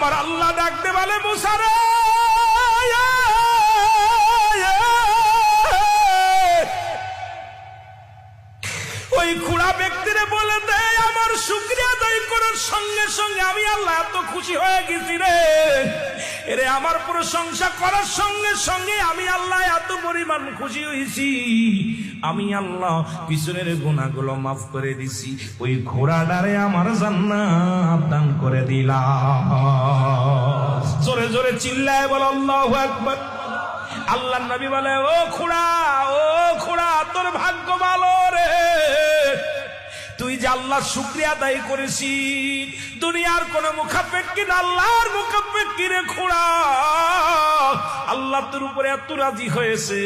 আমার আল্লাহ ডাকতে বলে মুসা রে, ওই খুড়া ব্যক্তিরে বলে দে আমার শুকরিয়া আদায় করার সঙ্গে সঙ্গে আমি আল্লাহ এত খুশি হয়ে গেছি রে, এরে আমার প্রশংসা করার সঙ্গে সঙ্গে আমি আল্লাহ এত পরিমাণ খুশি হয়েছি, আমি আল্লাহ পিছনের গুনাহগুলো মাফ করে দিছি, ওই ঘোড়াটারে আমার জান্নাত দান করে দিলাম। জোরে জোরে চিল্লায় বল আল্লাহু আকবার। আল্লাহর নবী বলে ও খোড়া তোর ভাগ্য ভালো রে, তুই যে আল্লাহর শুকরিয়া আদায় করেছিস, দুনিয়ার কোন মুখাপেক্ষী না আল্লাহর মুখাপেক্ষী রে খোড়া, আল্লাহ তোর উপরে এত রাজি হয়েছে,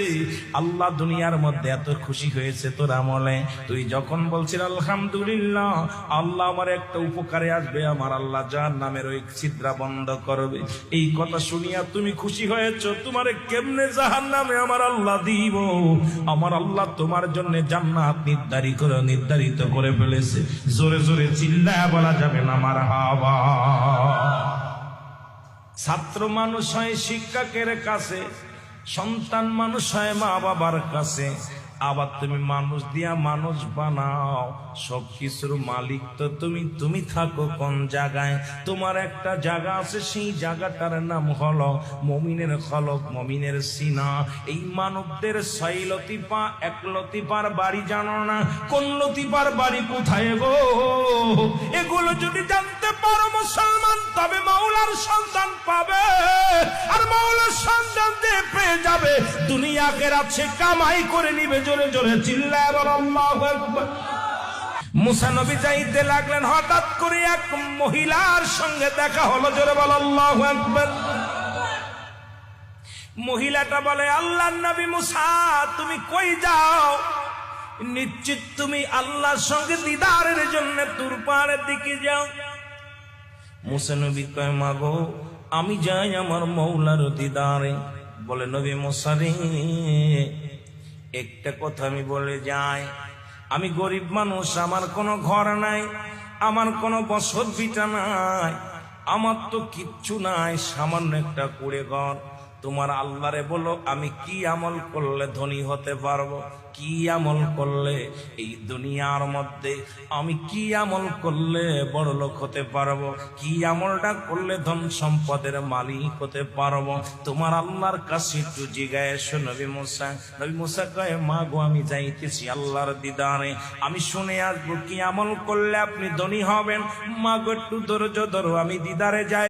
আল্লাহ দুনিয়ার মধ্যে এত খুশি হয়েছে তোর আমলে, তুই যখন বলছিস আলহামদুলিল্লাহ আল্লাহ আমার একটা উপকারে আসবে, আমার আল্লাহ জাহান্নামের ওই ছিদ্রা বন্ধ করবে, এই কথা শুনিয়া তুমি খুশি হয়েছো, তোমারে কেমনে জাহান্নামে আমার আল্লাহ দিব, আমার আল্লাহ তোমার জন্য জান্নাত নির্ধারিত করে ফেলেছে। জোরে জোরে চিল্লায়া বলা যাবে না মারহাবা। ছাত্র মানুষ হয় শিক্ষকের কাছে, সন্তান মানুষ হয় মা বাবার কাছে, আবার তুমি মানুষ দিয়া মানুষ বানাও, সবকিছুর মালিক তো তুমি থাকো কোন জায়গায়? তোমার একটা জায়গা আছে, সেই জায়গাটার নাম হলো মুমিনের খলক, মুমিনের সিনা। এই মানবদের 6 লতিফা, 1 লতিফার বাড়ি জানো না? কোন লতিফার বাড়ি কোথায় গো? এগুলো যদি জানতে পারো মুসলমান, তবে মাওলার সন্তান পাবে, আর মাওলার সন্তান দিয়ে পেয়ে যাবে দুনিয়া আখিরাত সে কামাই করে নিবে। জোরে জোরে চিল্লায় বল আল্লাহু আকবার। মুসা নবী যাইতে লাগলেন, হঠাৎ করে এক মহিলার সঙ্গে দেখা হলো। জোরে বল আল্লাহু আকবার। মহিলাটা বলে আল্লাহর নবী মুসা তুমি কই যাও? নিশ্চিত তুমি আল্লাহর সঙ্গে দিদারের জন্য তুর পাহাড়ের দিকে যাও। মুসা নবী কয় মাগো আমি যাই আমার মওলার দিদারে। বলে নবী মুসা রে একটা কথা আমি বলে যাই, আমি গরিব মানুষ, আমার কোনো ঘর নাই, আমার কোনো বসত ভিটা নাই, আমার তো কিচ্ছু নাই, সামান্য একটা কুড়ে ঘর। তোমার আল্লাহরে বলো আমি কি আমল করলে ধনী হতে পারবো, কি আমল করলে এই দুনিয়ার মধ্যে আমি কি আমল করলে বড় লোক হতে পারবো, কি আমলটা করলে ধন সম্পদের মালিক হতে পারবো, তোমার আল্লাহর কাছে একটু জিজ্ঞাসা এসো। নবী মুসা কয় মা গো আমি যাইতেছি আল্লাহর দিদারে, আমি শুনে আসবো কি আমল করলে আপনি ধনী হবেন। মা গো একটু ধৈর্য ধরো, আমি দিদারে যাই।